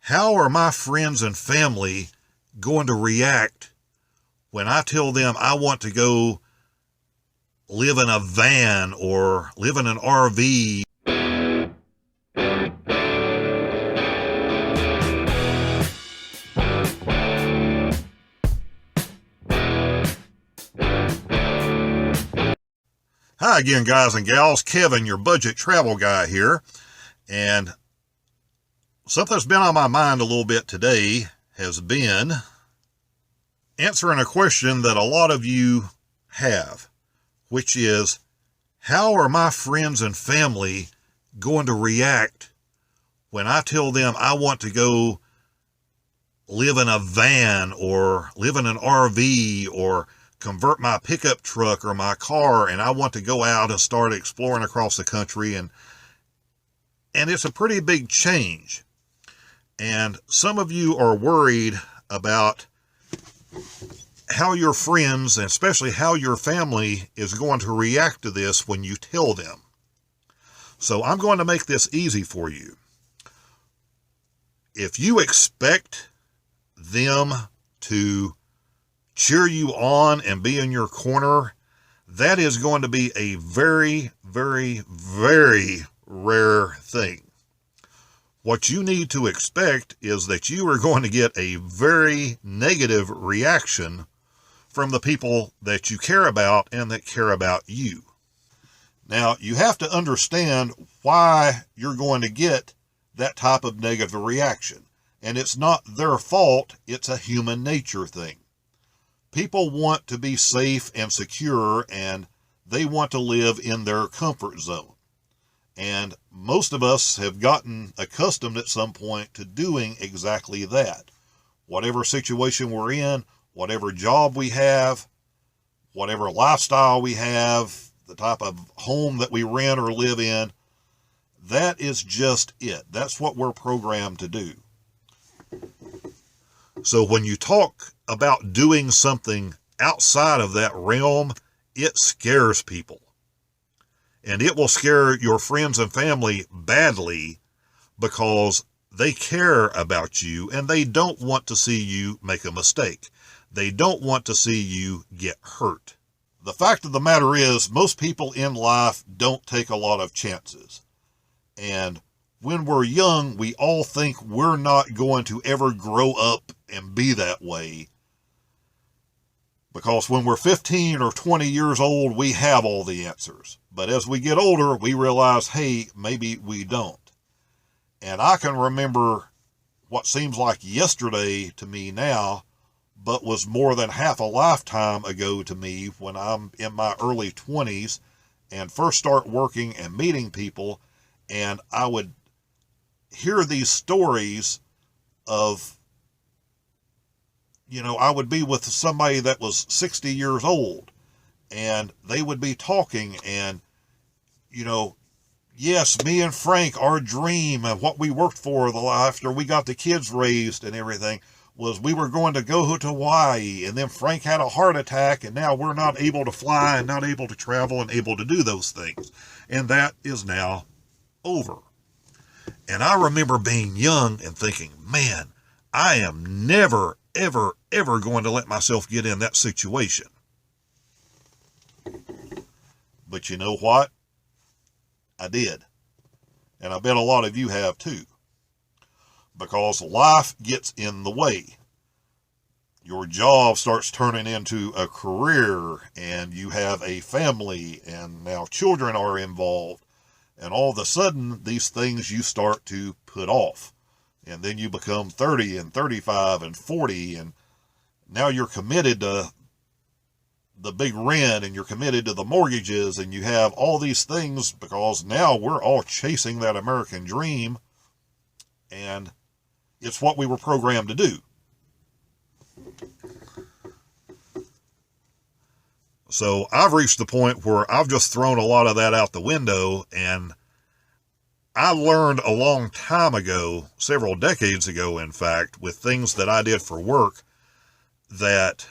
How are my friends and family going to react when I tell them I want to go live in a van or live in an RV? Hi again, guys and gals. Kevin, your budget travel guy here. And something that's been on my mind a little bit today has been answering a question that a lot of you have, which is, how are my friends and family going to react when I tell them I want to go live in a van or live in an RV or convert my pickup truck or my car, and I want to go out and start exploring across the country, and it's a pretty big change. And some of you are worried about how your friends, and especially how your family, is going to react to this when you tell them. So I'm going to make this easy for you. If you expect them to cheer you on and be in your corner, that is going to be a very, very, very rare thing. What you need to expect is that you are going to get a very negative reaction from the people that you care about and that care about you. Now, you have to understand why you're going to get that type of negative reaction. And it's not their fault, it's a human nature thing. People want to be safe and secure, and they want to live in their comfort zone. And most of us have gotten accustomed at some point to doing exactly that. Whatever situation we're in, whatever job we have, whatever lifestyle we have, the type of home that we rent or live in, that is just it. That's what we're programmed to do. So when you talk about doing something outside of that realm, it scares people. And it will scare your friends and family badly because they care about you and they don't want to see you make a mistake. They don't want to see you get hurt. The fact of the matter is, most people in life don't take a lot of chances. And when we're young, we all think we're not going to ever grow up and be that way. Because when we're 15 or 20 years old, we have all the answers. But as we get older, we realize, hey, maybe we don't. And I can remember what seems like yesterday to me now, but was more than half a lifetime ago to me when I'm in my early 20s and first start working and meeting people, and I would hear these stories of, I would be with somebody that was 60 years old, and they would be talking, and, yes, me and Frank, our dream and what we worked for after we got the kids raised and everything was we were going to go to Hawaii, and then Frank had a heart attack, and now we're not able to fly and not able to travel and able to do those things. And that is now over. And I remember being young and thinking, man, I am never, ever, ever going to let myself get in that situation. But you know what? I did. And I bet a lot of you have too. Because life gets in the way. Your job starts turning into a career, and you have a family, and now children are involved. And all of a sudden, these things you start to put off. And then you become 30 and 35 and 40, and now you're committed to the big rent, and you're committed to the mortgages, and you have all these things because now we're all chasing that American dream, and it's what we were programmed to do. So I've reached the point where I've just thrown a lot of that out the window, and I learned a long time ago, several decades ago, in fact, with things that I did for work, that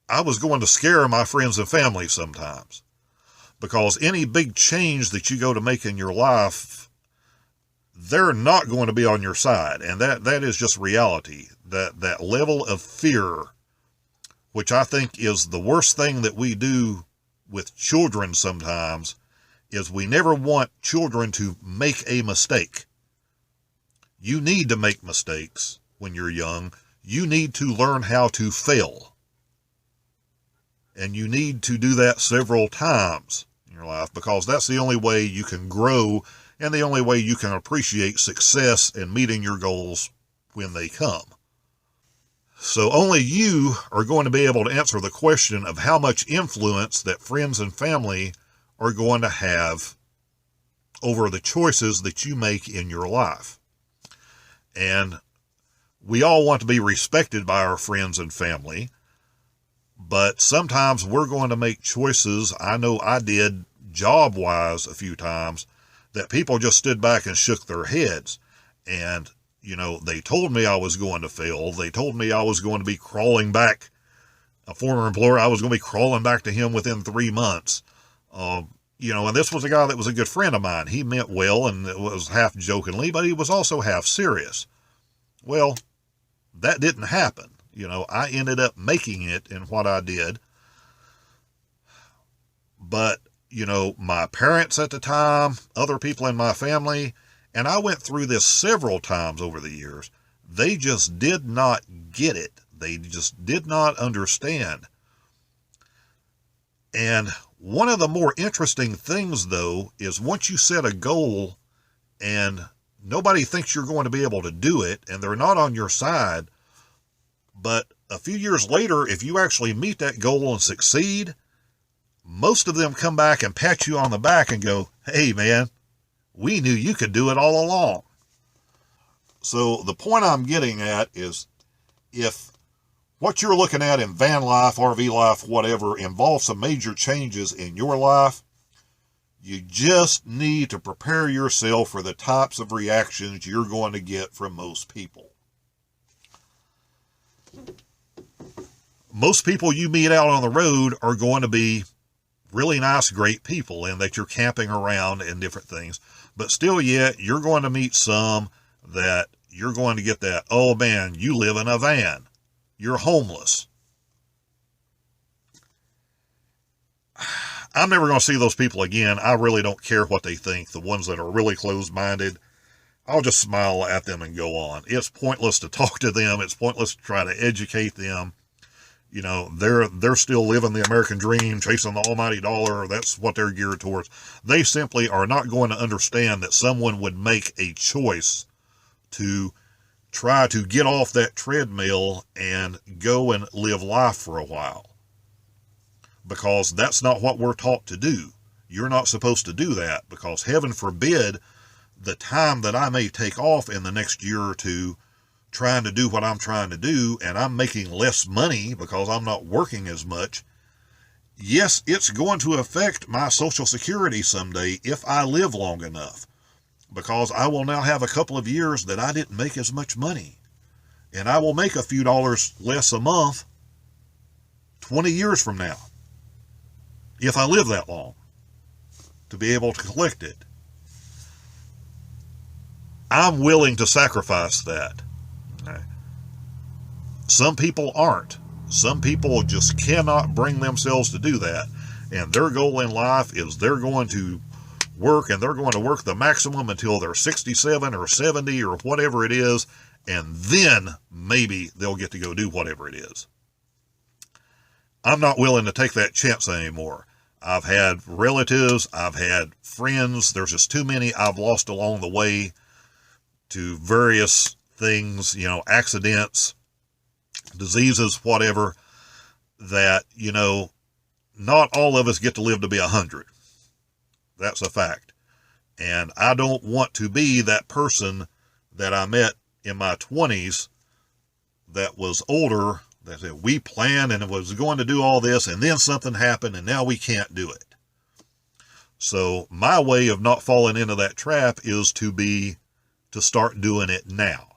I was going to scare my friends and family sometimes. Because any big change that you go to make in your life, they're not going to be on your side. And that is just reality. That level of fear, which I think is the worst thing that we do with children sometimes, is we never want children to make a mistake. You need to make mistakes when you're young. You need to learn how to fail. And you need to do that several times in your life, because that's the only way you can grow and the only way you can appreciate success and meeting your goals when they come. So only you are going to be able to answer the question of how much influence that friends and family are going to have over the choices that you make in your life. And we all want to be respected by our friends and family, but sometimes we're going to make choices. I know I did job-wise a few times that people just stood back and shook their heads. And, you know, they told me I was going to fail. They told me I was going to be crawling back. A former employer, I was going to be crawling back to him within 3 months. You know, and this was a guy that was a good friend of mine. He meant well, and it was half jokingly, but he was also half serious. Well, that didn't happen. You know, I ended up making it in what I did. But, you know, my parents at the time, other people in my family, and I went through this several times over the years, they just did not get it. They just did not understand. And one of the more interesting things, though, is once you set a goal and nobody thinks you're going to be able to do it, and they're not on your side, but a few years later, if you actually meet that goal and succeed, most of them come back and pat you on the back and go, "Hey, man, we knew you could do it all along." So the point I'm getting at is, if what you're looking at in van life, RV life, whatever, involves some major changes in your life, you just need to prepare yourself for the types of reactions you're going to get from most people. Most people you meet out on the road are going to be really nice, great people, and that you're camping around and different things. But still yet, you're going to meet some that you're going to get that, "Oh man, you live in a van. You're homeless." I'm never going to see those people again. I really don't care what they think. The ones that are really closed-minded, I'll just smile at them and go on. It's pointless to talk to them. It's pointless to try to educate them. You know, they're still living the American dream, chasing the almighty dollar. That's what they're geared towards. They simply are not going to understand that someone would make a choice to try to get off that treadmill and go and live life for a while. Because that's not what we're taught to do. You're not supposed to do that, because heaven forbid the time that I may take off in the next year or two trying to do what I'm trying to do, and I'm making less money because I'm not working as much. Yes, it's going to affect my Social Security someday if I live long enough, because I will now have a couple of years that I didn't make as much money, and I will make a few dollars less a month 20 years from now, if I live that long, to be able to collect it. I'm willing to sacrifice that. Some people aren't. Some people just cannot bring themselves to do that. And their goal in life is they're going to work, and they're going to work the maximum until they're 67 or 70 or whatever it is, and then maybe they'll get to go do whatever it is. I'm not willing to take that chance anymore. I've had relatives, I've had friends, there's just too many I've lost along the way to various things, you know, accidents, diseases, whatever, that, you know, not all of us get to live to be 100. That's a fact. And I don't want to be that person that I met in my 20s that was older, that said, we planned and it was going to do all this, and then something happened and now we can't do it. So my way of not falling into that trap is to start doing it now.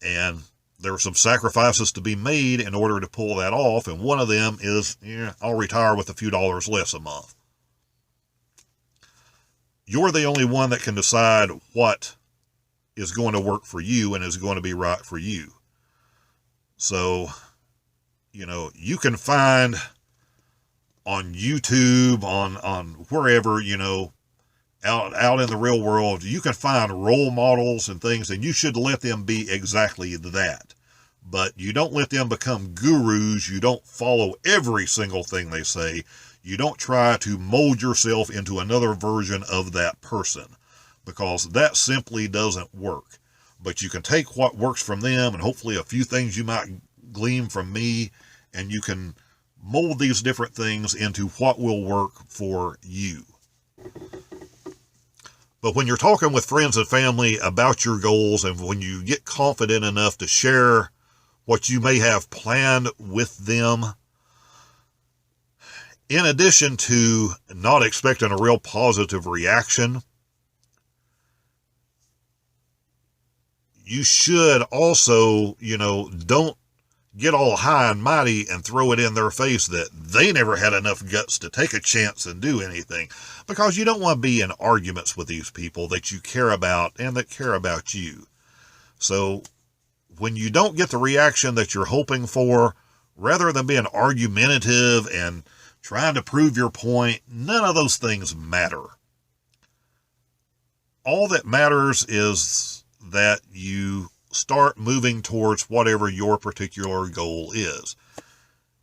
And there are some sacrifices to be made in order to pull that off, and one of them is, I'll retire with a few dollars less a month. you're the only one that can decide what is going to work for you and is going to be right for you. So, you can find on YouTube, on wherever, out in the real world, you can find role models and things, and you should let them be exactly that. But you don't let them become gurus. You don't follow every single thing they say. You don't try to mold yourself into another version of that person, because that simply doesn't work. But you can take what works from them, and hopefully a few things you might glean from me, and you can mold these different things into what will work for you. But when you're talking with friends and family about your goals, and when you get confident enough to share what you may have planned with them, in addition to not expecting a real positive reaction, you should also, don't get all high and mighty and throw it in their face that they never had enough guts to take a chance and do anything, because you don't want to be in arguments with these people that you care about and that care about you. So when you don't get the reaction that you're hoping for, rather than being argumentative and trying to prove your point, none of those things matter. All that matters is that you start moving towards whatever your particular goal is.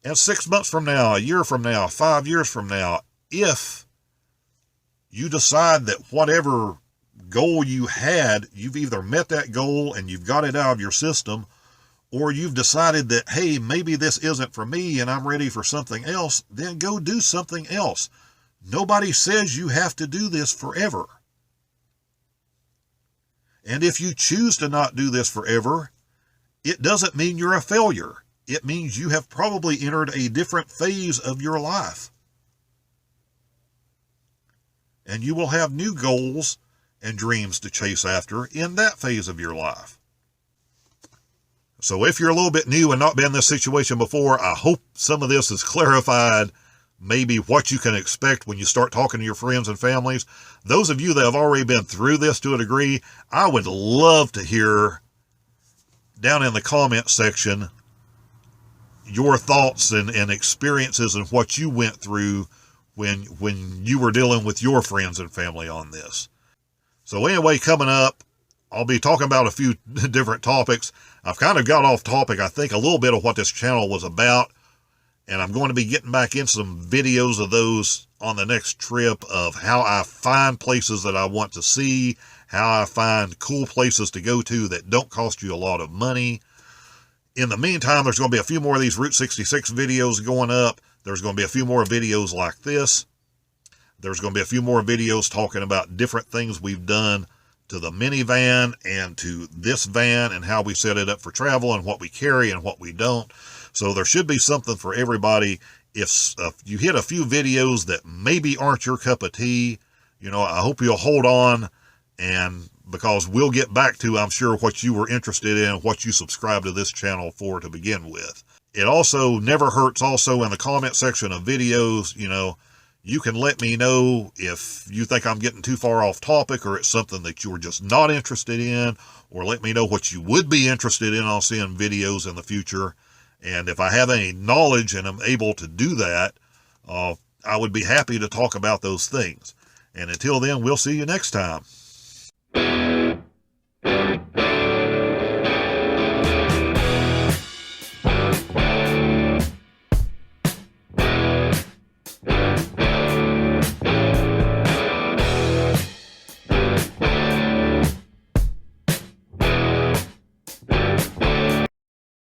And 6 months from now, a year from now, 5 years from now, if you decide that whatever goal you had, you've either met that goal and you've got it out of your system, or you've decided that, hey, maybe this isn't for me and I'm ready for something else, then go do something else. Nobody says you have to do this forever. And if you choose to not do this forever, it doesn't mean you're a failure. It means you have probably entered a different phase of your life. And you will have new goals and dreams to chase after in that phase of your life. So if you're a little bit new and not been in this situation before, I hope some of this has clarified maybe what you can expect when you start talking to your friends and families. Those of you that have already been through this to a degree, I would love to hear down in the comment section your thoughts and experiences and what you went through when you were dealing with your friends and family on this. So anyway, coming up, I'll be talking about a few different topics. I've kind of got off topic, I think, a little bit of what this channel was about. And I'm going to be getting back in some videos of those on the next trip, of how I find places that I want to see, how I find cool places to go to that don't cost you a lot of money. In the meantime, there's going to be a few more of these Route 66 videos going up. There's going to be a few more videos like this. There's going to be a few more videos talking about different things we've done to the minivan and to this van and how we set it up for travel and what we carry and what we don't. So there should be something for everybody. If you hit a few videos that maybe aren't your cup of tea, I hope you'll hold on, and because we'll get back to, I'm sure, what you were interested in, what you subscribed to this channel for to begin with. It also never hurts also in the comment section of videos, you can let me know if you think I'm getting too far off topic, or it's something that you were just not interested in, or let me know what you would be interested in on seeing videos in the future. And if I have any knowledge and I'm able to do that, I would be happy to talk about those things. And until then, we'll see you next time.